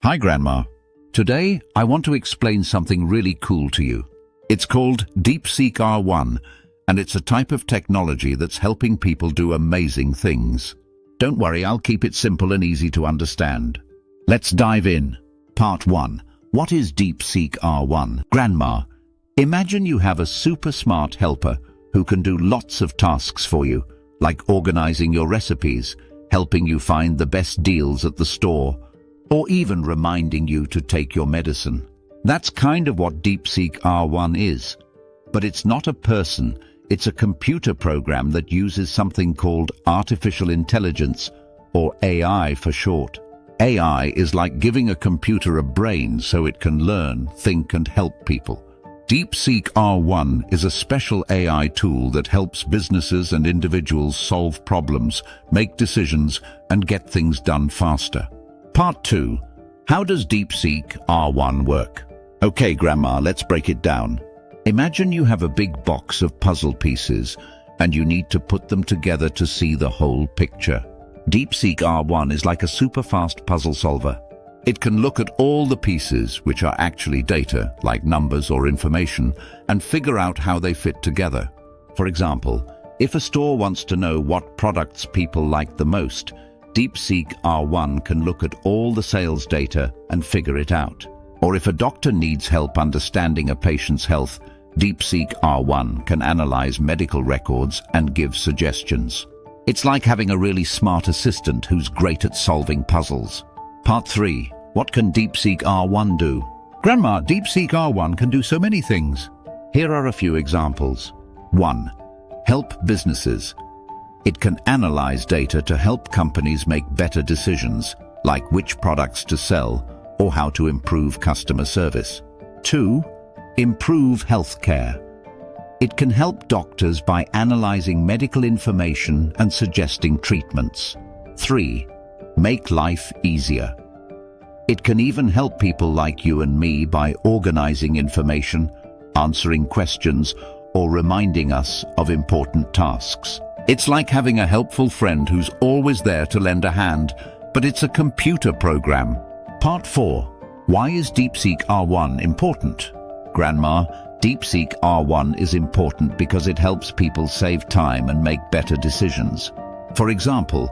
Hi, Grandma. Today, I want to explain something really cool to you. It's called DeepSeek R1, and it's a type of technology that's helping people do amazing things. Don't worry, I'll keep it simple and easy to understand. Let's dive in. Part 1. What is DeepSeek R1? Grandma, imagine you have a super smart helper who can do lots of tasks for you, like organizing your recipes, helping you find the best deals at the store, or even reminding you to take your medicine. That's kind of what DeepSeek R1 is. But it's not a person, it's a computer program that uses something called artificial intelligence, or AI for short. AI is like giving a computer a brain so it can learn, think, and help people. DeepSeek R1 is a special AI tool that helps businesses and individuals solve problems, make decisions, and get things done faster. Part 2. How does DeepSeek R1 work? Okay, Grandma, let's break it down. Imagine you have a big box of puzzle pieces, and you need to put them together to see the whole picture. DeepSeek R1 is like a super-fast puzzle solver. It can look at all the pieces, which are actually data, like numbers or information, and figure out how they fit together. For example, if a store wants to know what products people like the most, DeepSeek R1 can look at all the sales data and figure it out. Or if a doctor needs help understanding a patient's health, DeepSeek R1 can analyze medical records and give suggestions. It's like having a really smart assistant who's great at solving puzzles. Part 3. What can DeepSeek R1 do? Grandma, DeepSeek R1 can do so many things. Here are a few examples. 1. Help businesses. It can analyze data to help companies make better decisions, like which products to sell or how to improve customer service. 2. Improve healthcare. It can help doctors by analyzing medical information and suggesting treatments. 3. Make life easier. It can even help people like you and me by organizing information, answering questions, or reminding us of important tasks. It's like having a helpful friend who's always there to lend a hand, but it's a computer program. Part 4. Why is DeepSeek R1 important? Grandma, DeepSeek R1 is important because it helps people save time and make better decisions. For example,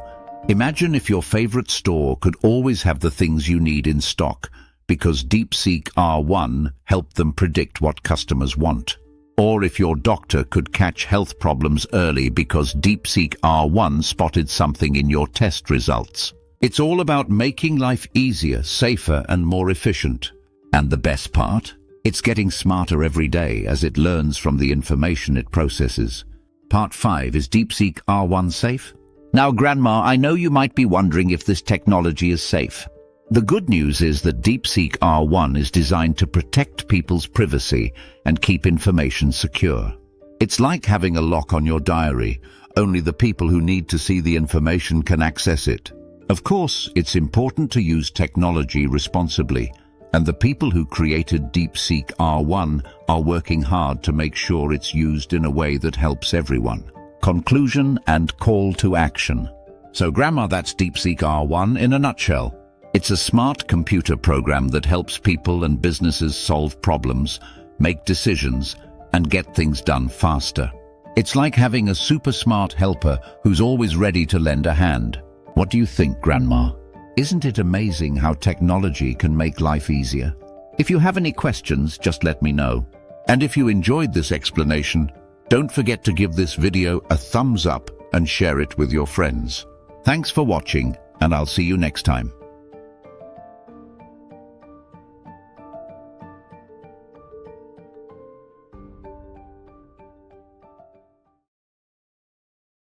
imagine if your favorite store could always have the things you need in stock because DeepSeek R1 helped them predict what customers want. Or if your doctor could catch health problems early because DeepSeek R1 spotted something in your test results. It's all about making life easier, safer, and more efficient. And the best part? It's getting smarter every day as it learns from the information it processes. Part 5. Is DeepSeek R1 safe? Now, Grandma, I know you might be wondering if this technology is safe. The good news is that DeepSeek R1 is designed to protect people's privacy and keep information secure. It's like having a lock on your diary. Only the people who need to see the information can access it. Of course, it's important to use technology responsibly, and the people who created DeepSeek R1 are working hard to make sure it's used in a way that helps everyone. Conclusion and call to action. So, Grandma, that's DeepSeek R1 in a nutshell. It's a smart computer program that helps people and businesses solve problems, make decisions, and get things done faster. It's like having a super smart helper who's always ready to lend a hand. What do you think, Grandma? Isn't it amazing how technology can make life easier? If you have any questions, just let me know. And if you enjoyed this explanation, don't forget to give this video a thumbs up and share it with your friends. Thanks for watching, and I'll see you next time.